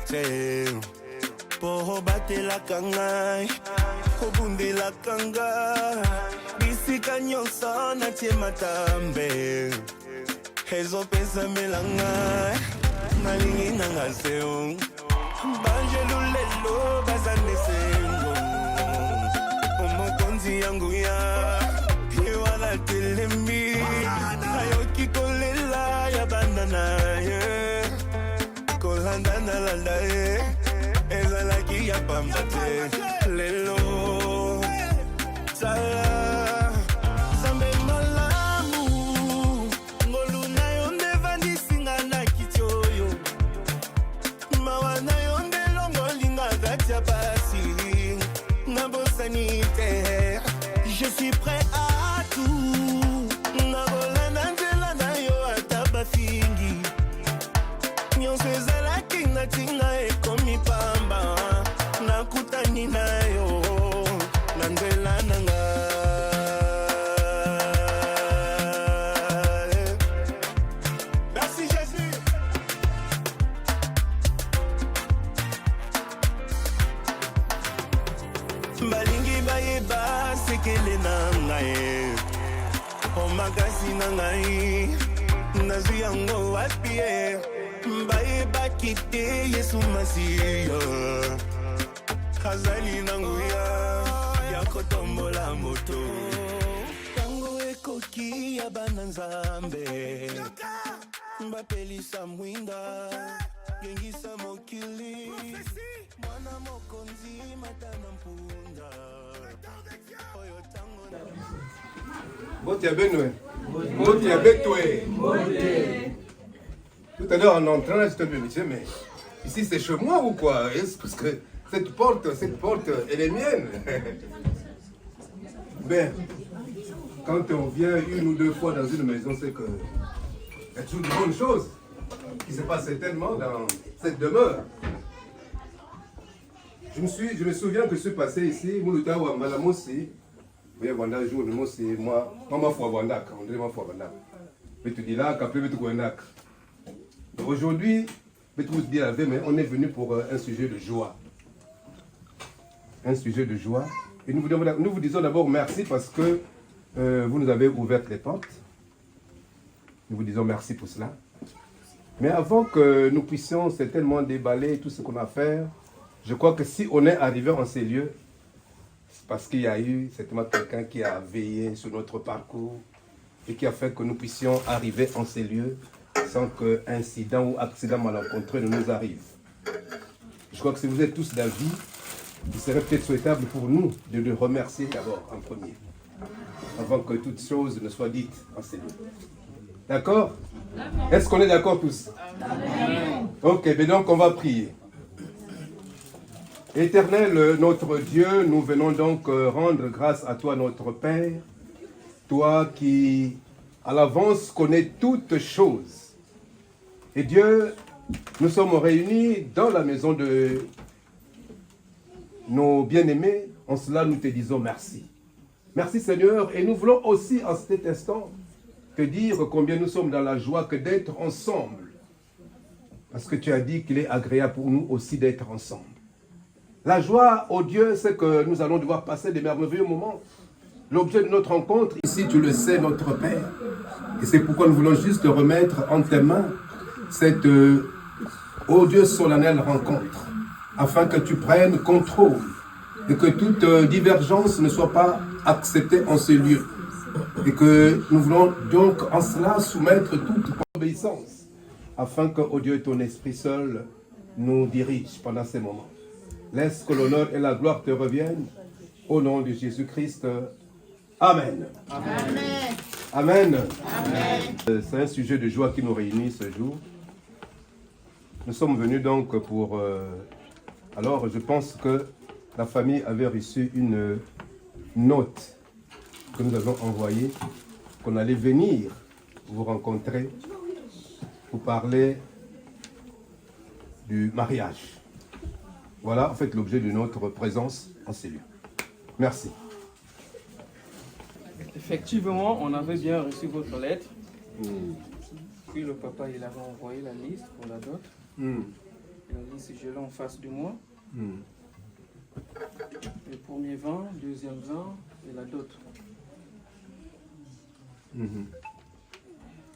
te po batelaka ngai kobundelaka ngai bisika nyonso natie matambe ezopesamela ngai nalingi nanga seo banjelu lelo bazande sengo omokonzi yangu ya iwala telemi ayoki kolela ya bandana ye kolanda nalanda ye ezalaki ya pamba te lelo sala zambe malamu ngolu na yo nde vandisinga na kiti oyo mawa na yo nde longolinga kati ya pasi nabosani te je suis prêt à tout nabolanda nzela na yo ata bafingi nyonso ezalaki natinga ekomi pamba nakutani na yo na nzela na nga merci Jésus balingi bayeba sekele na ngai omakasi na ngai nazwi yango wapi ye bayebaki te yesu masiya azali na nguya ya kotombola moto tango ekoki ya bana nzambe bapelisa mwinda gengisa mokili mwana mokonzi matana mpunda oyo tango na Bote Benoué. Bote Betoué. Tout à l'heure en entrant, je te disais, mais ici c'est chez moi ou quoi? Parce que cette porte, elle est mienne. Ben, quand on vient une ou deux fois dans une maison, c'est que il y a toujours de bonnes choses qui se passent certainement dans cette demeure. Je me souviens que je suis passé ici, Moulouta ou Malamosi. Oui, voilà, jour de moi, c'est moi. Maman foi Wandak, on dirait ma foi Wandak. Mais tu dis là, qu'après, tu Wandak. Aujourd'hui, je vais te dire la vie, mais on est venu pour un sujet de joie. Un sujet de joie. Et nous vous disons d'abord merci parce que vous nous avez ouvert les portes. Nous vous disons merci pour cela. Mais avant que nous puissions certainement déballer tout ce qu'on a à faire, je crois que si on est arrivé en ces lieux, c'est parce qu'il y a eu certainement quelqu'un qui a veillé sur notre parcours et qui a fait que nous puissions arriver en ces lieux sans qu'incident ou accident malencontreux ne nous arrive. Je crois que si vous êtes tous d'avis, il serait peut-être souhaitable pour nous de le remercier d'abord en premier, avant que toute chose ne soit dite en ces lieux. D'accord? Est-ce qu'on est d'accord tous? Ok, bien donc on va prier. Éternel notre Dieu, nous venons donc rendre grâce à toi notre Père, toi qui à l'avance connais toutes choses. Et Dieu, nous sommes réunis dans la maison de nos bien-aimés, en cela nous te disons merci. Merci Seigneur, et nous voulons aussi en cet instant te dire combien nous sommes dans la joie que d'être ensemble. Parce que tu as dit qu'il est agréable pour nous aussi d'être ensemble. La joie, oh Dieu, c'est que nous allons devoir passer des merveilleux moments. L'objet de notre rencontre, ici tu le sais, notre Père. Et c'est pourquoi nous voulons juste remettre en tes mains cette, oh Dieu, solennelle rencontre. Afin que tu prennes contrôle. Et que toute divergence ne soit pas acceptée en ce lieu. Et que nous voulons donc en cela soumettre toute obéissance. Afin que, oh Dieu, ton Esprit seul nous dirige pendant ces moments. Laisse que l'honneur et la gloire te reviennent. Au nom de Jésus-Christ. Amen. Amen. Amen. Amen. C'est un sujet de joie qui nous réunit ce jour. Nous sommes venus donc pour... alors, je pense que la famille avait reçu une note que nous avons envoyée, qu'on allait venir vous rencontrer pour parler du mariage. Voilà en fait l'objet de notre présence en ces lieux. Merci. Effectivement, on avait bien reçu votre lettre. Puis le papa, il avait envoyé la liste pour la dot. La liste, je l'ai en face de moi. Le premier vin, deuxième vin et la dot.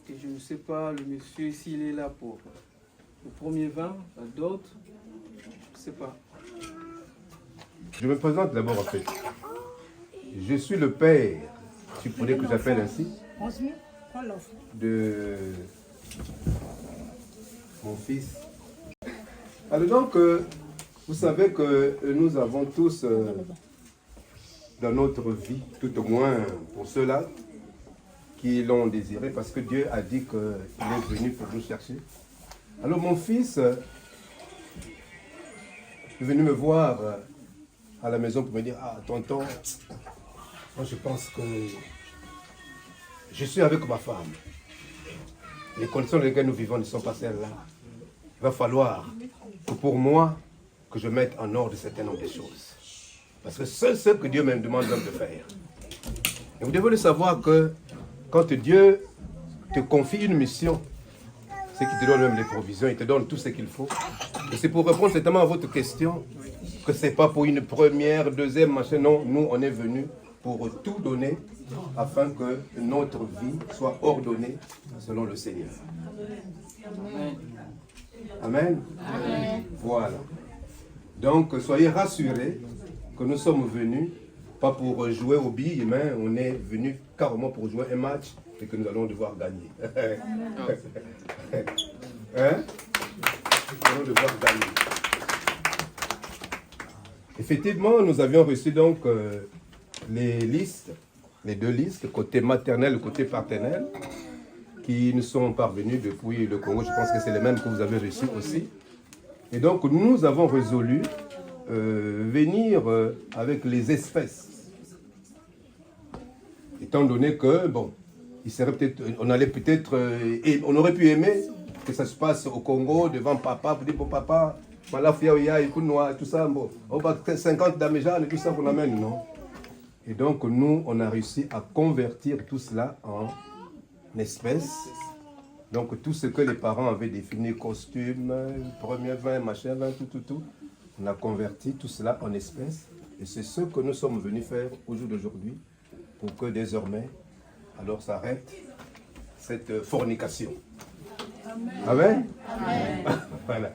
Et je ne sais pas, le monsieur, s'il est là pour le premier vin, la dot, je ne sais pas. Je me présente d'abord en fait. Je suis le père, si vous voulez que j'appelle ainsi, de mon fils. Alors donc, vous savez que nous avons tous dans notre vie, tout au moins pour ceux-là qui l'ont désiré, parce que Dieu a dit qu'il est venu pour nous chercher. Alors mon fils est venu me voir à la maison pour me dire, ah tonton, moi je pense que je suis avec ma femme. Les conditions dans lesquelles nous vivons ne sont pas celles-là. Il va falloir que pour moi, que je mette en ordre certains nombre de choses. Parce que c'est ce que Dieu me demande de faire. Et vous devez le savoir que quand Dieu te confie une mission, c'est qu'il te donne même les provisions, il te donne tout ce qu'il faut. Et c'est pour répondre certainement à votre question, que ce n'est pas pour une première, deuxième, machin. Non, nous, on est venus pour tout donner afin que notre vie soit ordonnée selon le Seigneur. Amen. Amen. Voilà. Donc, soyez rassurés que nous sommes venus, pas pour jouer aux billes, mais on est venus carrément pour jouer un match et que nous allons devoir gagner. Hein? Nous allons devoir gagner. Effectivement, nous avions reçu donc les listes, les deux listes, côté maternel et côté paternel, qui nous sont parvenus depuis le Congo. Je pense que c'est les mêmes que vous avez reçus aussi. Et donc, nous avons résolu venir avec les espèces. Étant donné que, bon, il serait peut-être, on allait peut-être, on aurait pu aimer que ça se passe au Congo, devant papa, pour dire pour papa, tout ça, bon, 50 d'Améjan et tout ça qu'on amène, non? Et donc, nous, on a réussi à convertir tout cela en espèces. Donc, tout ce que les parents avaient défini, costume, premier vin, machin, vin, tout, on a converti tout cela en espèces. Et c'est ce que nous sommes venus faire au jour d'aujourd'hui, pour que désormais, alors s'arrête cette fornication. Amen. Amen. Voilà.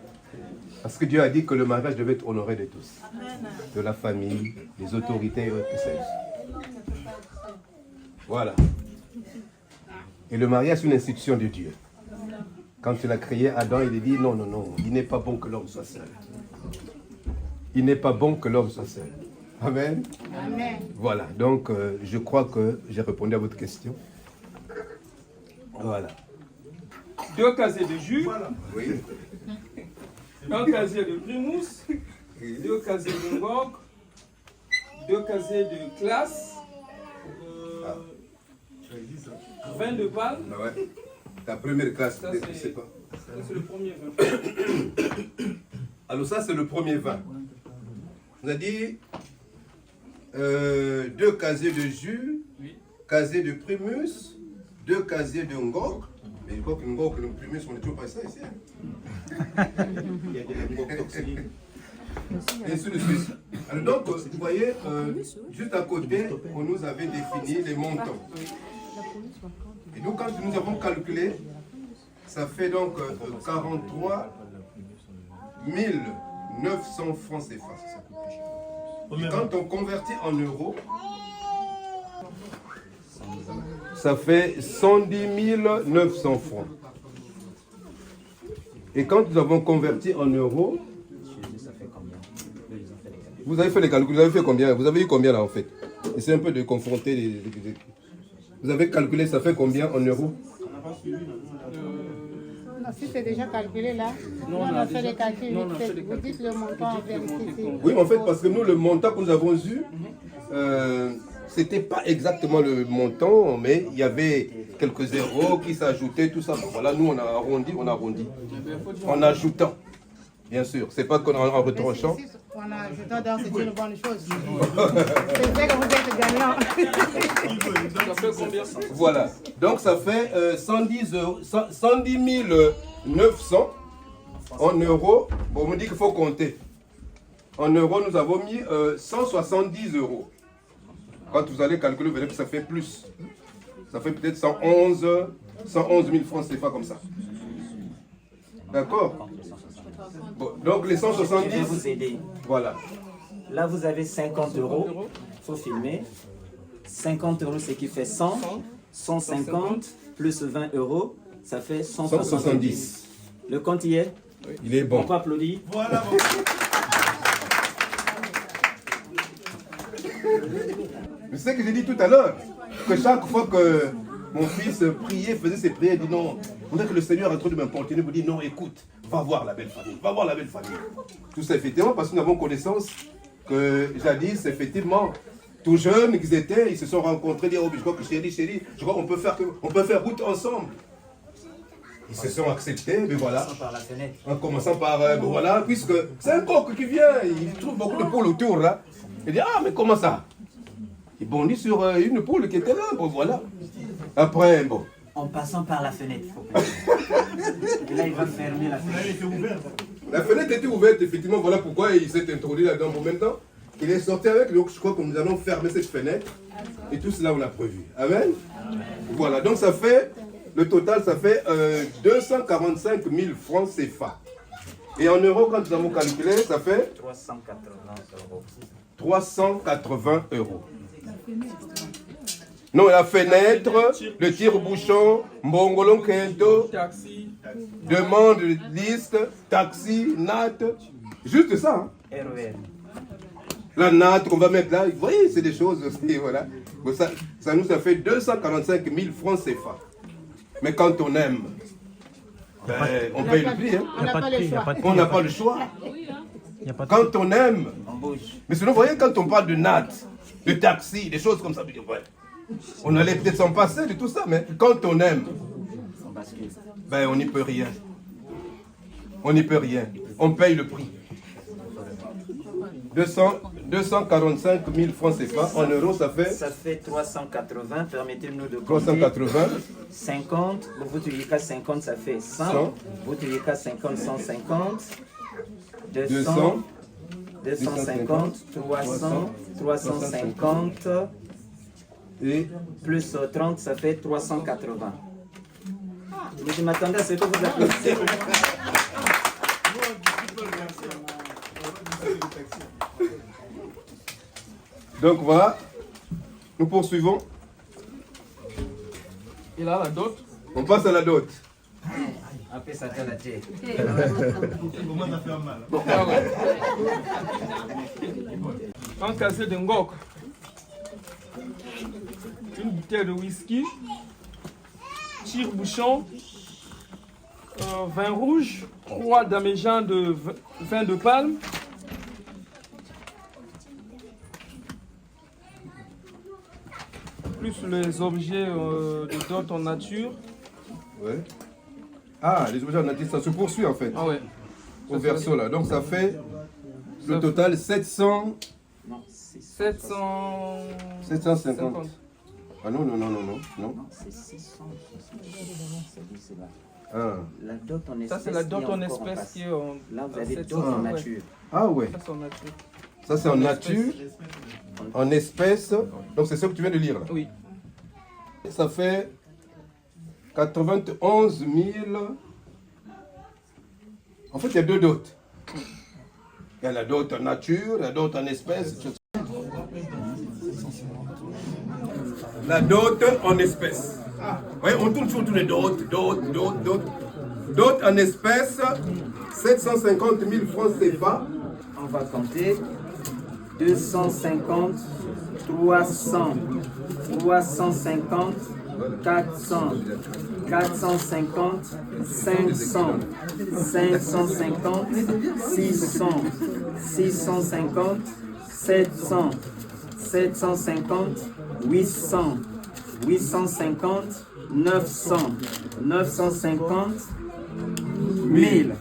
Parce que Dieu a dit que le mariage devait être honoré de tous. Amen. De la famille, des autorités, que sais-je. Voilà. Et le mariage, c'est une institution de Dieu. Quand il a créé Adam, il a dit non, il n'est pas bon que l'homme soit seul. Il n'est pas bon que l'homme soit seul. Amen. Amen. Voilà, donc je crois que j'ai répondu à votre question. Voilà. 2 casiers de jus. Voilà. Oui. 1 casier de primus. 2 casiers de ngok. 2 casiers de classe. 20 de palme. Ah ouais. Ta première classe, ça, je ne sais pas. Ça, c'est le premier vin. Alors ça, c'est le premier vin. On a dit 2 casiers de jus, oui. Casier de primus, 2 casiers de ngok. Mais je crois que ngok et le primus, on n'est toujours pas ça ici. Il y a des ngok toxiques. Et ainsi de suite. Alors donc, vous voyez, juste à côté, on nous avait défini les montants. Et donc, quand nous avons calculé, ça fait donc 43 900 francs CFA. Et quand on convertit en euros, ça fait 110 900 francs. Et quand nous avons converti en euros, vous avez fait les calculs, vous avez fait combien? Vous avez eu combien là en fait? Essayez un peu de confronter les... Vous avez calculé, ça fait combien en euros? Non, si c'est déjà calculé là, non, on a fait les calculs. Vous dites le montant en vérité. Oui, en fait, parce que nous, le montant que nous avons eu, c'était pas exactement le montant, mais il y avait quelques zéros qui s'ajoutaient, tout ça. Bon, voilà, nous, on a arrondi. En ajoutant, bien sûr. C'est pas en retranchant. En ajoutant, donc c'est une bonne chose. C'est vrai que vous êtes gagnant. Ça fait combien? Voilà. Donc ça fait 110 900 En euros, bon, on me dit qu'il faut compter. En euros, nous avons mis 170 euros. Quand vous allez calculer, vous verrez que ça fait plus. Ça fait peut-être 111 000 francs CFA comme ça. D'accord? Bon, donc les 170... Je vais vous aider. Voilà. Là, vous avez 50 euros. Il faut filmer. 50 euros, c'est qui fait 100. 150 plus 20 euros, ça fait 170. Le compte y est? Il est bon. On peut applaudir. Voilà. C'est ce que j'ai dit tout à l'heure, que chaque fois que mon fils priait, faisait ses prières, il dit non, on dirait que le Seigneur est en train de m'importuner, vous dit non, écoute, va voir la belle famille, va voir la belle famille. Tout ça, effectivement, parce que nous avons connaissance que jadis, effectivement, tout jeunes qu'ils étaient, ils se sont rencontrés, disent, oh, je crois que chérie, je crois qu'on peut faire route ensemble. Ils se sont acceptés, mais voilà. En commençant par, voilà, puisque c'est un coq qui vient, il trouve beaucoup de poules autour, là. Il dit, ah, mais comment ça? Il bondit sur une poule qui était là, bon, voilà. Après, bon. En passant par la fenêtre. Et là, il va fermer la fenêtre. La fenêtre était ouverte, effectivement, voilà pourquoi il s'est introduit là-dedans. Bon, maintenant, il est sorti avec, donc je crois que nous allons fermer cette fenêtre. Et tout cela, on l'a prévu. Amen. Voilà, donc ça fait, le total, ça fait 245 000 francs CFA. Et en euros, quand nous avons calculé, ça fait 380 euros. 380 euros. Non, la fenêtre, le tire-bouchon, mbongolon kento, Taxi. demande liste, taxi, natte, juste ça. Hein. RER. La natte qu'on va mettre là, vous voyez, c'est des choses aussi, voilà. Bon, ça nous a fait 245 000 francs CFA. Mais quand on aime, ben, on paye le prix. Hein. On n'a pas le choix. On n'a pas le choix. Quand on aime, On bouge. mais sinon, vous voyez, quand on parle de natte, de taxi, des choses comme ça, ouais, on allait peut-être s'en passer de tout ça, mais quand on aime, On bascule. ben on n'y peut rien. On n'y peut rien. On paye le prix. 245 000 francs CFA, en euros, ça fait Ça fait 380. Permettez-nous de compter. 380. 50. Vous tuez qu'à 50, ça fait 100. 100. Vous tuez qu'à 50, 150. 200. 200. 250. 300. 350. Et Plus 30, ça fait 380. Mais je m'attendais à ce que vous applaudissez. donc voilà, nous poursuivons. Et là, la dot. On passe à la dot. Après, ça fait la tête. Ah ouais. Un casier de ngok. Une bouteille de whisky. Tire-bouchon. Vin rouge. 3 damégins de vin de palme. Plus les objets de dot en nature. Ouais. Ah, les objets en nature, ça se poursuit en fait. Ah ouais. Au verso là. Donc ça fait le total 700. Non, c'est 700... 750. Ah non. non, c'est 600. C'est là. Ah, La dot en espèce. Ça, c'est la dot qui est en encore espèce face. qui est en... Là, vous avez 700, dot en ouais. nature. ah ouais. Ça, c'est en nature. Ça c'est en nature, en espèces. Donc c'est ce que tu viens de lire là. Oui. Ça fait 91 000. En fait, il y a deux dots. Il y a la dot en nature, la dot en espèces. La dot en espèces. Vous voyez, on tourne toujours les dots. Dot en espèces, 750 000 francs CFA. On va compter. 250, 300, 350, 400, 450, 500, 550, 600, 650, 700, 750, 800, 850, 900, 950, 1000,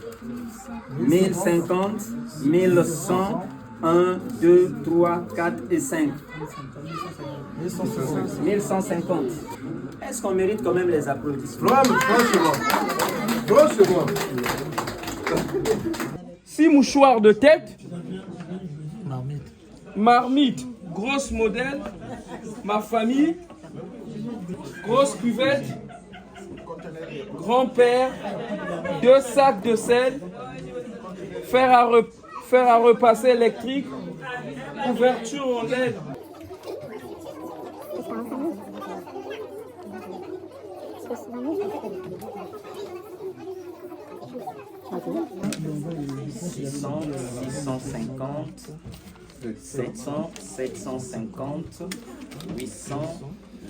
1050, 1100, 1, 2, 3, 4 et 5. 1150. Est-ce qu'on mérite quand même les applaudissements? Franchement. 6 mouchoirs de tête. Marmite, grosse modèle. Ma famille, grosse cuvette. Grand-père, 2 sacs de sel. Fer à repasser électrique. Couverture en LED. $600, 650, 700, 750, 800,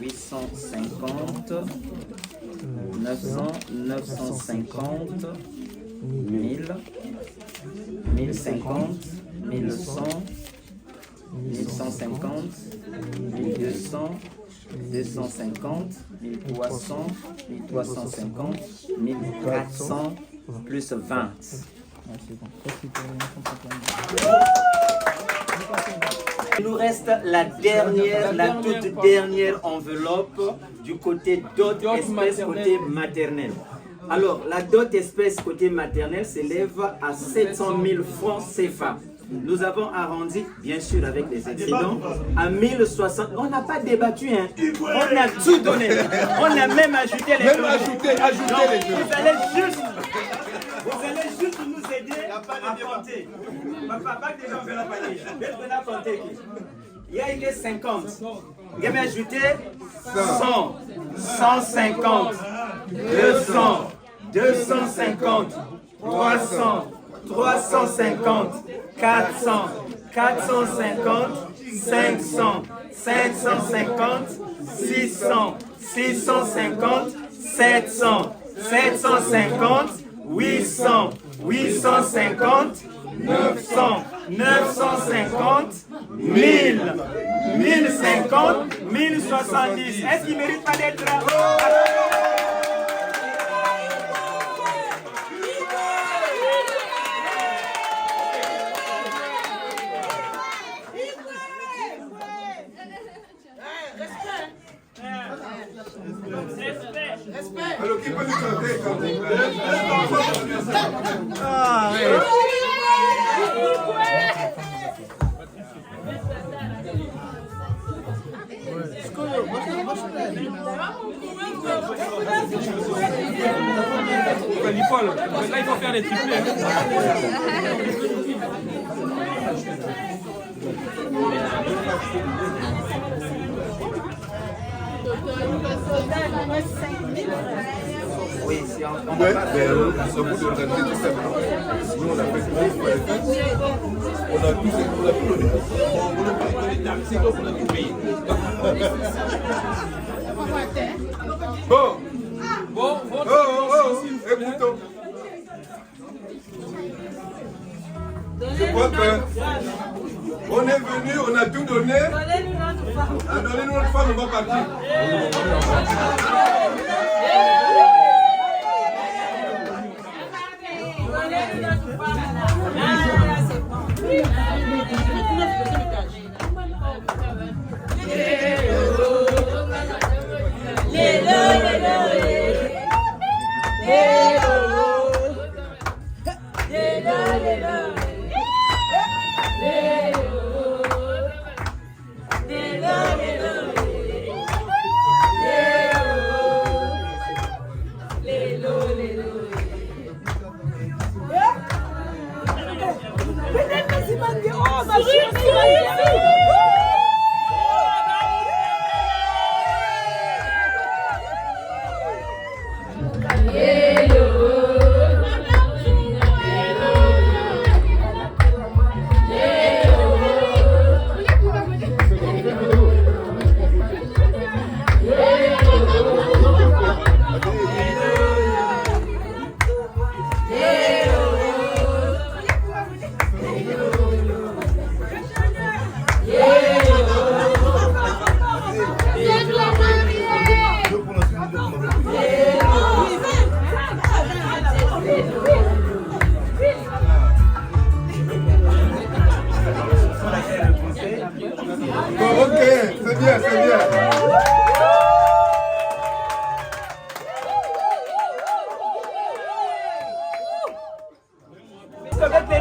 850, 900, 950, 1000, 1050, 1100, 1150, 1200, 250, 1300, 1350, 1400, plus 20. Il nous reste la toute dernière enveloppe du côté dot espèce côté maternel. Alors, la dot espèce côté maternel s'élève à 700 000 francs CFA. Nous avons arrondi, bien sûr avec des excédents, à 1060. On n'a pas débattu, hein. On a tout donné. On a même ajouté les Même ajouté les jeux. Vous allez juste nous aider à compter. Papa, pas déjà on fait la panique. On a compté. Il y a eu 50. Il y a ajouté 100, 150, 200, 250, 300, 350, 400, 450, 500, 550, 600, 650, 700, 750, 800, 850, 900, 950, 1000, 1050, 1070. Est-ce qu'il ne mérite pas d'être là? Alors, qui peut nous chanter quand même? Paul, là il faut faire les triplés. Oui, si on Ouais, mais on s'en fout d'organiser tout ça. Sinon, on a fait tout. On a tout donné. On a payé les taxes, c'est qu'on a tout payé. Bon. Bon, votre Écoutons. Je crois que on est venu, on a tout donné. Donnez-nous notre femme, on va partir.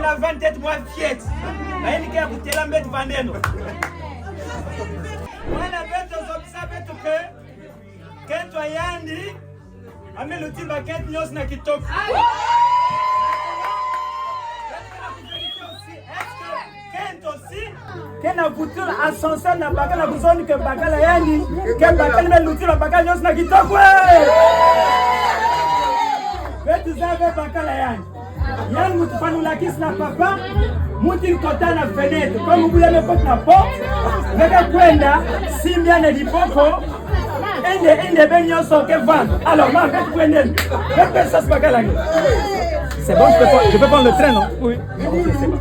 la vente tête moi fiette. Aïe qui a goûté la bête vandeno. Moi la bête aux observes tout que toi yandi ame le timba kent nyos na kitoko. Kena butul ascenseur na bagala buzoni ke bagala yani ke bagala me luti na bagala nyos na kitoko. Wetu zabe bagala yani. Yan mutu panula kis na papa mutu kota na fenêtre comme vous l'avez porte na porte veka kwenda simbia na dipoko ende benyo so ke vendre. Alors moi veka kwenda veka ça se bagala. C'est bon, je peux prendre le train non? Oui. C'est bon.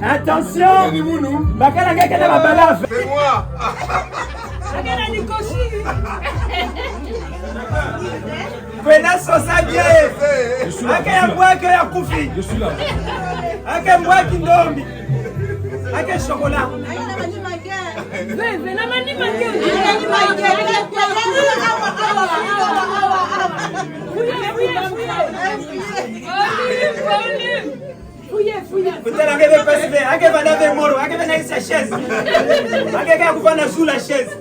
Attention! C'est moi! Kwena sosa bien! Ake ya mbwa ake ya kufi! Je suis là! Ake mbwa kindombi! Ake chocolat! Venez, mani mangue! Fouillez. Peut-être que vous pouvez passer, que vous avez mort, que vous avez sa chaise. Que vous avez sous la chaise.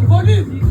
Volume.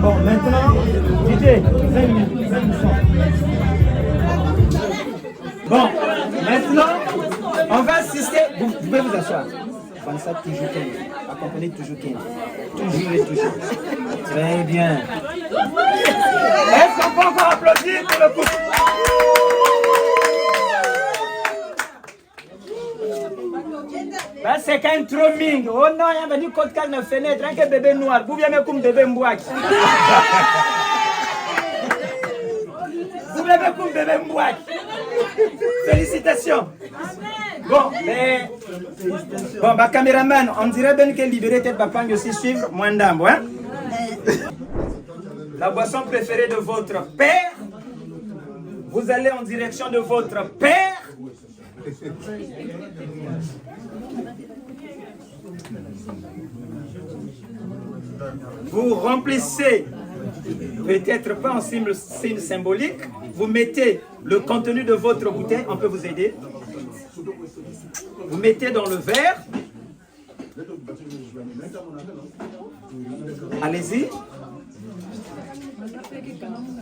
Bon, maintenant, DJ, 5 minutes. Bon, maintenant, on va assister. Vous pouvez vous asseoir. Vanessa, toujours Kenny. Accompagnez toujours Kenny. Toujours et toujours. Très bien. Est-ce qu'on peut encore applaudir pour le couple? C'est quand même trop ming. Oh non, il y a venu côté calme de fenêtre, un bébé noir. Vous venez comme bébé mbouak. Vous venez comme bébé mbouak. Félicitations. Bon, mais. Bon, bah, caméraman, on dirait bien que libérer tête papa aussi suivre moins d'âme, hein? La boisson préférée de votre père. Vous allez en direction de votre père. Vous remplissez, peut-être pas en signe symbolique, vous mettez le contenu de votre bouteille, on peut vous aider. Vous mettez dans le verre. Allez-y.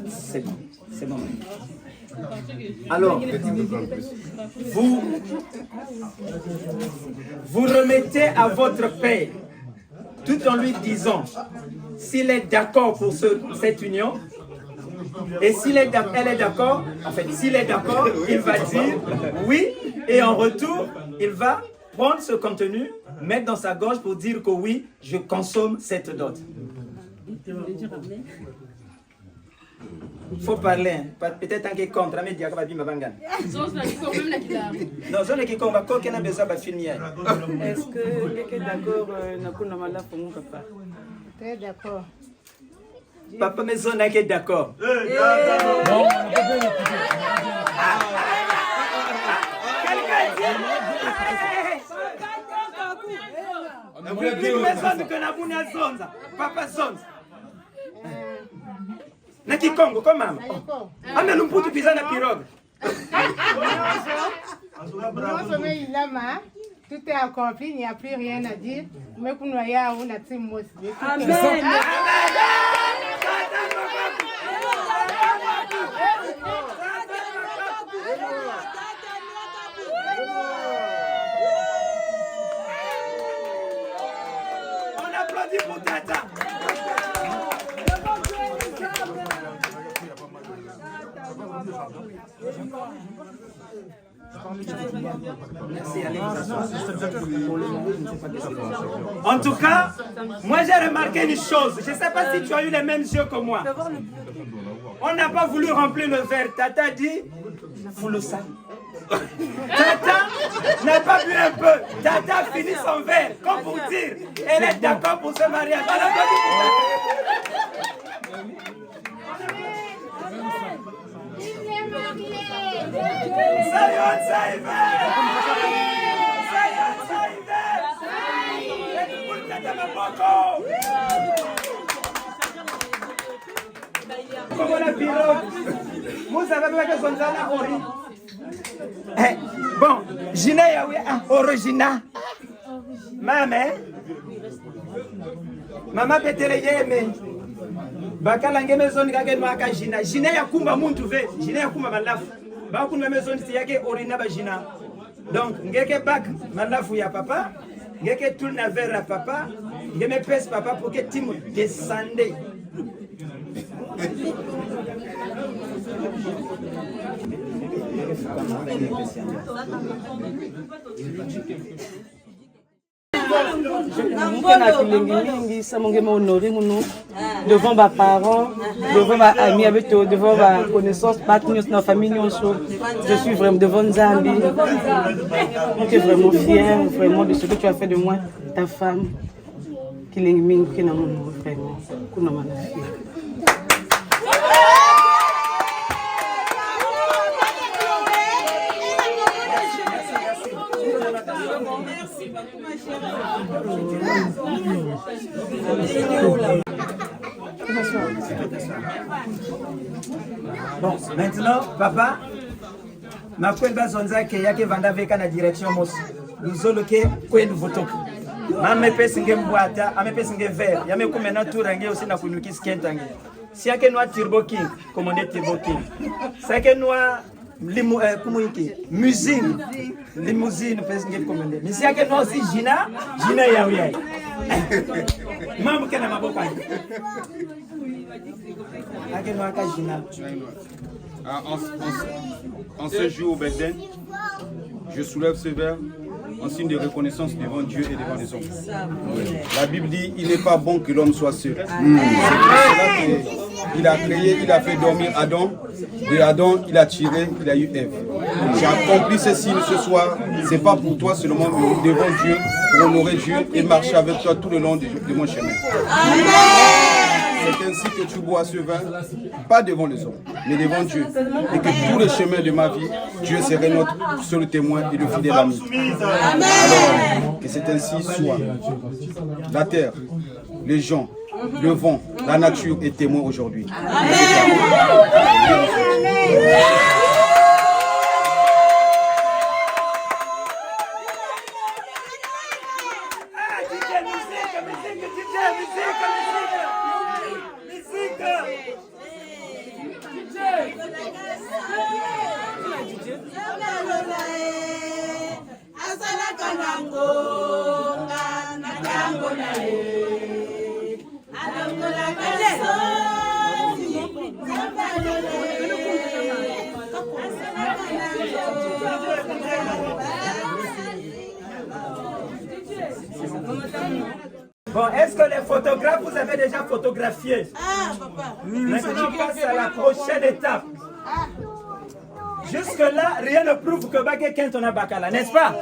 C'est bon, c'est bon. Alors, vous remettez à votre père, tout en lui disant s'il est d'accord pour cette union, et s'il est elle est d'accord, en fait, s'il est d'accord, il va dire oui, et en retour, il va prendre ce contenu, mettre dans sa gorge pour dire que oui, je consomme cette dot. Il faut parler, hein. Peut-être un qui est contre, mais il y a pas de Non, je ne qui combat quoi qu'on a besoin de finir. Est-ce que quelqu'un est d'accord n'a pas de mal pour mon papa? Très d'accord. Papa maison n'a qu'à d'accord. Papa Zonza. Na Kikongo, comme maman. Ah, mais nous pouvons pisser la pirogue. Tout est accompli, il n'y a plus rien à dire. Mais pour nous, il y a un team aussi. Amen. On applaudit pour Tata. En tout cas, moi j'ai remarqué une chose. Je ne sais pas si tu as eu les mêmes yeux que moi. On n'a pas voulu remplir le verre. Tata dit, vous le savez. Tata n'a pas bu un peu. Tata a fini son verre. Comme pour dire, elle est d'accord pour ce mariage. On applaudit pour Tata. Bon, Gina Yaoui, original. Maman Petere Yeme. Bakalange maison kage nwaka Gina. Gina ya kumba muntu ve. Gina ya kumba malafu. Bakuna maison yake orina ba Gina. Donc, ngeke bak malafu ya papa. Ngeke tourne vers papa. Ngeme pèse papa pour que Tim descende. Devant mes parents, devant mes amis, devant ma connaissance, ma famille, je suis vraiment devant Zambie. Je suis vraiment fière vraiment de ce que tu as fait de moi, ta femme, qui est vraiment. Bon, maintenant, papa, ma poule bazonza qui yake vanda avec la direction mos. Nous allons que quoi nous votons. Mame pesi ngembwata, ame pesi ngever. Yame kumena turange aussi na kunuki skentange. Si yake noa Turbo King, commandé Turbo King. Si yake noa musine, limousine pesi nge commandé. Mais si yake noa aussi Gina yaouyai. Maman kena maboko. Yake noa ka Gina. En ce jour, Bethlen, je soulève ce verre en signe de reconnaissance devant Dieu et devant les hommes. La Bible dit, il n'est pas bon que l'homme soit seul. C'est pour cela qu'il a créé, il a fait dormir Adam. De Adam, il a tiré, il a eu Ève. J'ai accompli ce signe ce soir. Ce n'est pas pour toi seulement, mais devant Dieu, pour honorer Dieu et marcher avec toi tout le long de mon chemin. C'est ainsi que tu bois ce vin, pas devant les hommes, mais devant Dieu. Et que tous les chemins de ma vie, Dieu serait notre seul témoin et le fidèle ami. Alors, que c'est ainsi soit. La terre, les gens, le vent, la nature est témoin aujourd'hui. Bon, est-ce que les photographes, vous avez déjà photographié? Ah, papa. Maintenant, on passe à la prochaine étape. Jusque-là, rien ne prouve que Bagué Kent on a Bakala, n'est-ce pas?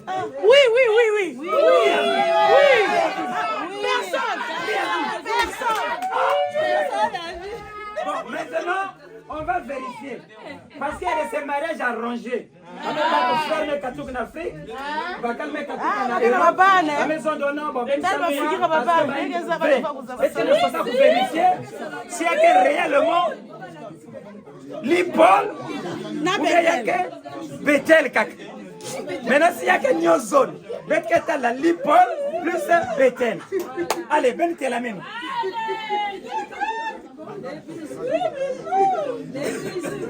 Oui. Personne. Bon, maintenant, on va vérifier. Parce qu'il y a ces mariages arrangés. Avec la frère Katouk en Afrique, Bakal Katouk en Europe, la maison d'honneur, est-ce que nous faisons pour vérifier s'il y a que réellement l'Ipol ou il y a que Bethel Kak. Maintenant, s'il y a que Nyozone, Bethel la l'Ipol plus Bethel. Allez, ben t'es la même.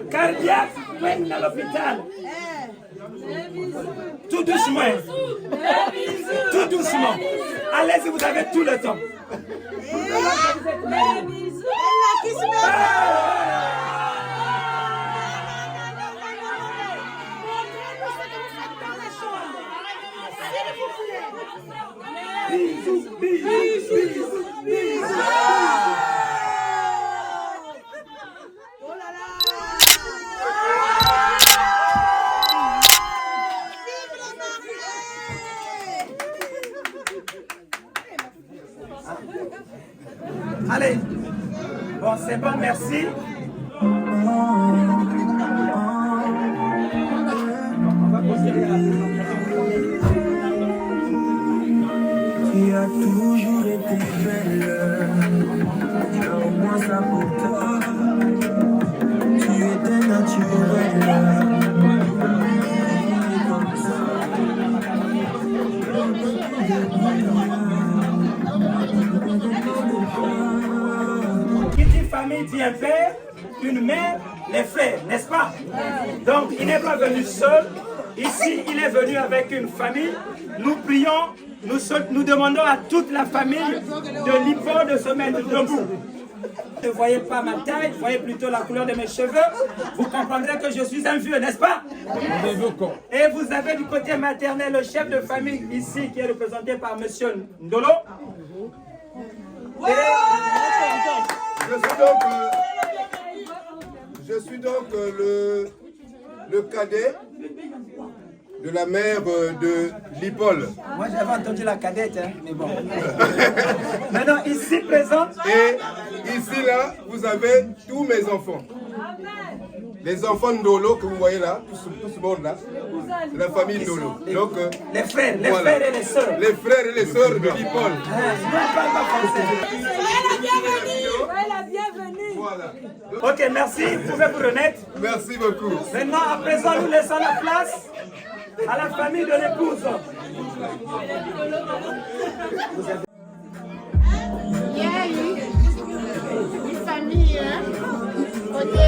Cardiaque, même dans l'hôpital. Tout doucement. Tout doucement. Allez-y, vous avez tout le temps. Bisous, bisous, bisous. Allez, bon c'est bon, merci. Tu as toujours été belle, tu as au moins ça pour toi. Tu étais naturelle. Qui dit famille dit un père, une mère, les frères, n'est-ce pas? Donc il n'est pas venu seul. Ici, il est venu avec une famille. Nous prions, nous demandons à toute la famille de l'Ipo de se mettre debout. Ne voyez pas ma taille, voyez plutôt la couleur de mes cheveux. Vous comprendrez que je suis un vieux, n'est-ce pas? Et vous avez du côté maternel le chef de famille ici qui est représenté par monsieur Ndolo. Je suis donc le cadet de la mère de Lipol. Moi j'avais entendu la cadette, hein, mais bon. Maintenant ici présent. Et ici là, vous avez tous mes enfants. Les enfants Ndolo que vous voyez là, tout ce monde là, c'est la famille Ndolo. Donc, les frères et les sœurs. Les frères et les sœurs de Lipol. Je ne parle pas français. Soyez la bienvenue. Voilà. Ok, merci, vous pouvez vous remettre. Merci beaucoup. Maintenant, à présent, nous laissons la place à la famille de l'épouse. Il y a eu une famille côté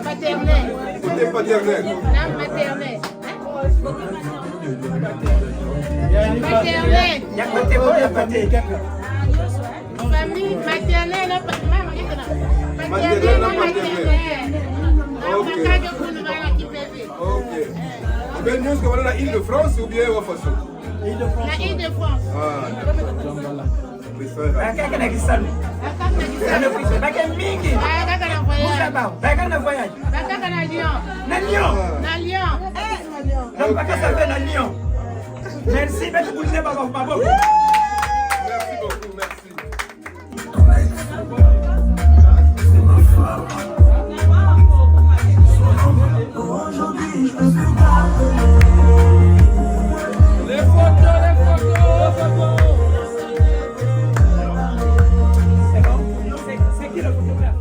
paternel. Côté paternel. Non, maternel. Maternel. Il y a côté bon, il y a côté. Famille maternelle, Ok. Tu veux nous que la Île-de-France ou bien au façon? La Île-de-France. Ah, d'accord. Merci, merci beaucoup, merci. Aujourd'hui, je peux plus t'appeler. Les photos. C'est bon? C'est qui le photographe?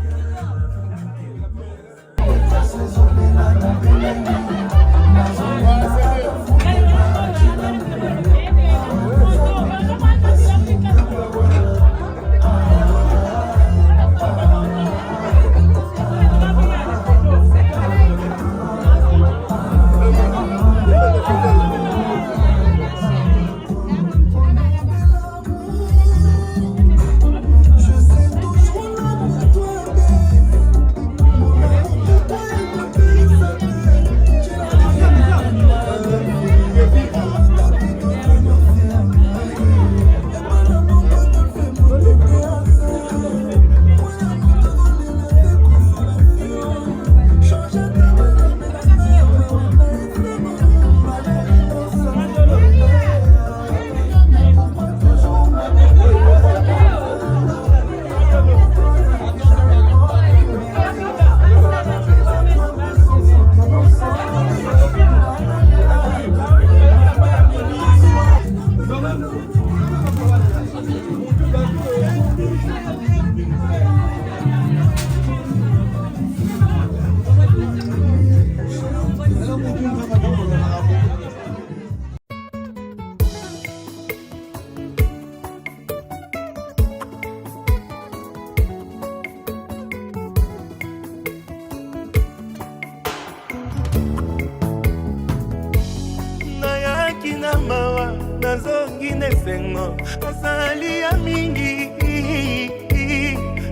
nazongi nesengo azali ya mingi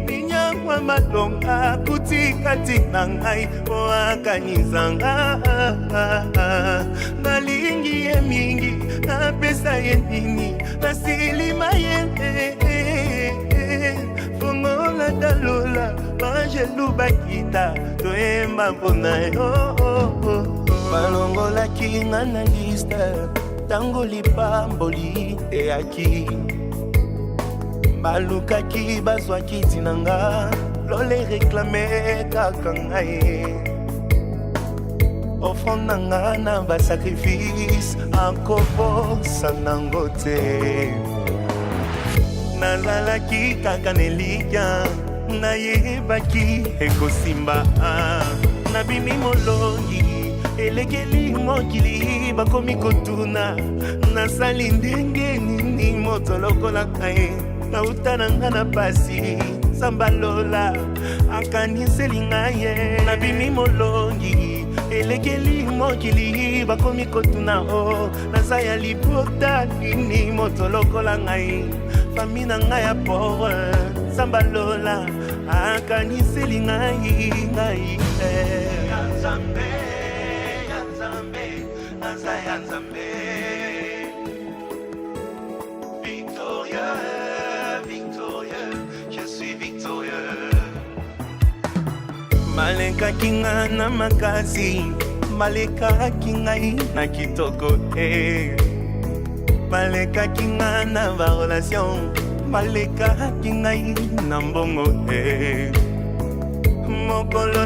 ninyangwa malonga kutikati na ngai po akanizanga nalingi ye mingi napesa ye nini nasilima ye fongola dalola bangelu bakita toyemba mpona yo balongolaki nga na liste tango lipamboli eyaki balukaki bazwaki ntina nga lole reklame kaka ngai offrande na nga na basacrifice akobosa nango te nalalaki kaka nelikya nayebaki ekosimba nabimi molongi elekeli mokili bakomi kotuna nasali ndenge nini moto lokola kae nauta na nga na pasi sambalola akaniseli ngai ye nabimi molongi elekeli mokili bakomi kotuna o naza ya libota nini moto lokola ngai fami na ngai ya pore sambalola akaniseli ngai ya Nzambe naza ya Nzambe victorieux je suis victorieux malekaki nga na makasi malekaki ngai na kitoko malekaki nga na barelation malekaki ngai na mbongo mokolo